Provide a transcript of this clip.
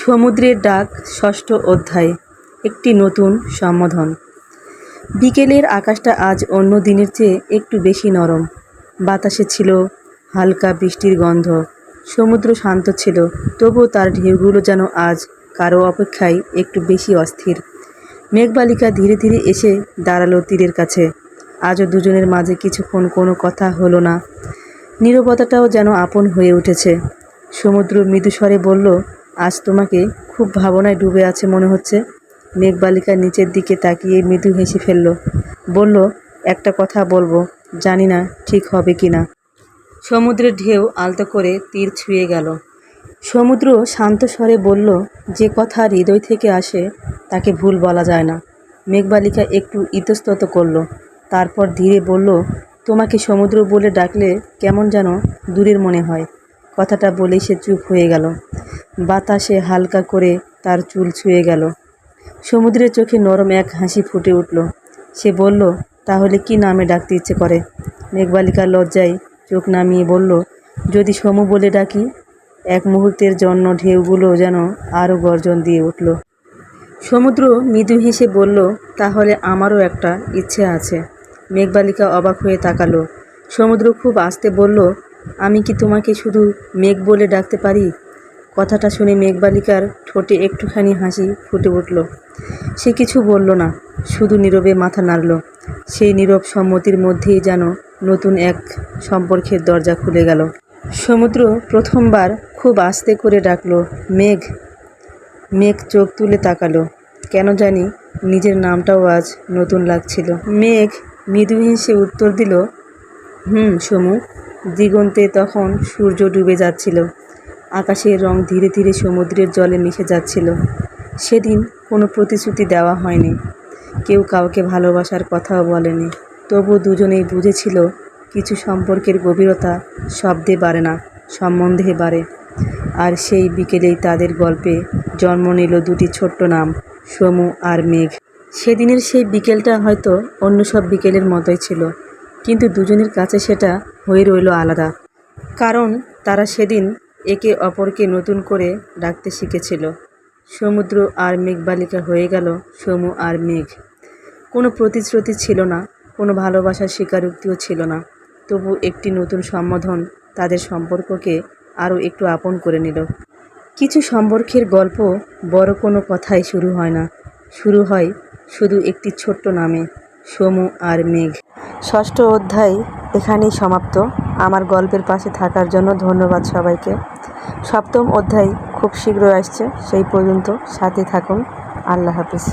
সমুদ্রের ডাক ষষ্ঠ অধ্যায়। একটি নতুন সম্বোধন। বিকেলের আকাশটা আজ অন্য দিনের চেয়ে একটু বেশি নরম। বাতাসে ছিল হালকা বৃষ্টির গন্ধ। সমুদ্র শান্ত ছিল, তবুও তার ঢেউগুলো যেন আজ কারো অপেক্ষায় একটু বেশি অস্থির। মেঘবালিকা ধীরে ধীরে এসে দাঁড়ালো তীরের কাছে। আজও দুজনের মাঝে কিছুক্ষণ কোনো কথা হলো না। নীরবতাটাও যেন আপন হয়ে উঠেছে। সমুদ্র মৃদুস্বরে বলল, আজ তোমাকে খুব ভাবনায় ডুবে আছে মনে হচ্ছে। মেঘবালিকা নিচের দিকে তাকিয়ে মৃদু হেসে ফেলল। বলল, একটা কথা বলবো, জানি না ঠিক হবে কি না। সমুদ্রের ঢেউ আলতো করে তীর ছুঁয়ে গেল। সমুদ্র শান্ত স্বরে বলল, যে কথা হৃদয় থেকে আসে তাকে ভুল বলা যায় না। মেঘবালিকা একটু ইতস্তত করল, তারপর ধীরে বলল, তোমাকে সমুদ্র বলে ডাকলে কেমন যেন দূরের মনে হয়। কথাটা বলেই সে চুপ হয়ে গেল। বাতাসে হালকা করে তার চুল ছুঁয়ে গেল। সমুদ্রের চোখে নরম এক হাসি ফুটে উঠল। সে বলল, তাহলে কি নামে ডাকতে ইচ্ছে করে? মেঘবালিকার লজ্জায় চোখ নামিয়ে বলল, যদি সমু বলে ডাকি। এক মুহূর্তের জন্য ঢেউগুলো যেন আরও গর্জন দিয়ে উঠল। সমুদ্র মৃদু হেসে বলল, তাহলে আমারও একটা ইচ্ছে আছে। মেঘবালিকা অবাক হয়ে তাকালো। সমুদ্র খুব আস্তে বলল, আমি কি তোমাকে শুধু মেঘ বলে ডাকতে পারি? কথাটা শুনে মেঘবালিকার ঠোঁটে একটুখানি হাসি ফুটে উঠল। সে কিছু বলল না, শুধু নীরবে মাথা নাড়ল। সেই নীরব সম্মতির মধ্যেই যেন নতুন এক সম্পর্কের দরজা খুলে গেল। সমুদ্র প্রথমবার খুব আস্তে করে ডাকলো, মেঘ। মেঘ চোখ তুলে তাকালো। কেন জানি নিজের নামটাও আজ নতুন লাগছিল। মেঘ মৃদু হেসে উত্তর দিল, সমু। দিগন্তে তখন সূর্য ডুবে যাচ্ছিল। আকাশের রং ধীরে ধীরে সমুদ্রের জলে মিশে যাচ্ছিল। সেদিন কোনো প্রতিশ্রুতি দেওয়া হয়নি, কেউ কাউকে ভালোবাসার কথাও বলেনি। তবু দুজনেই বুঝেছিল, কিছু সম্পর্কের গভীরতা শব্দে বাড়ে না, সম্বন্ধে বাড়ে। আর সেই বিকেলেই তাদের গল্পে জন্ম নিল দুটি ছোট্ট নাম, সমু আর মেঘ। সেদিনের সেই বিকেলটা হয়তো অন্য সব বিকেলের মতোই ছিল, কিন্তু দুজনের কাছে সেটা হয়ে রইল আলাদা। কারণ তারা সেদিন একে অপরকে নতুন করে ডাকতে শিখেছিল। সমুদ্র আর মেঘবালিকা হয়ে গেল সমু আর মেঘ। কোনো প্রতিশ্রুতি ছিল না, কোনো ভালোবাসার স্বীকারোক্তিও ছিল না। তবু একটি নতুন সম্বোধন তাদের সম্পর্ককে আরও একটু আপন করে নিল। কিছু সম্পর্কের গল্প বড় কোনো কথাই শুরু হয় না, শুরু হয় শুধু একটি ছোট্ট নামে, সমু আর মেঘ। ষষ্ঠ অধ্যায় এখানেই সমাপ্ত। আমার গল্পের পাশে থাকার জন্য ধন্যবাদ সবাইকে। সপ্তম অধ্যায় খুব শীঘ্রই আসছে, সেই পর্যন্ত সাথে থাকুন। আল্লাহ হাফিজ।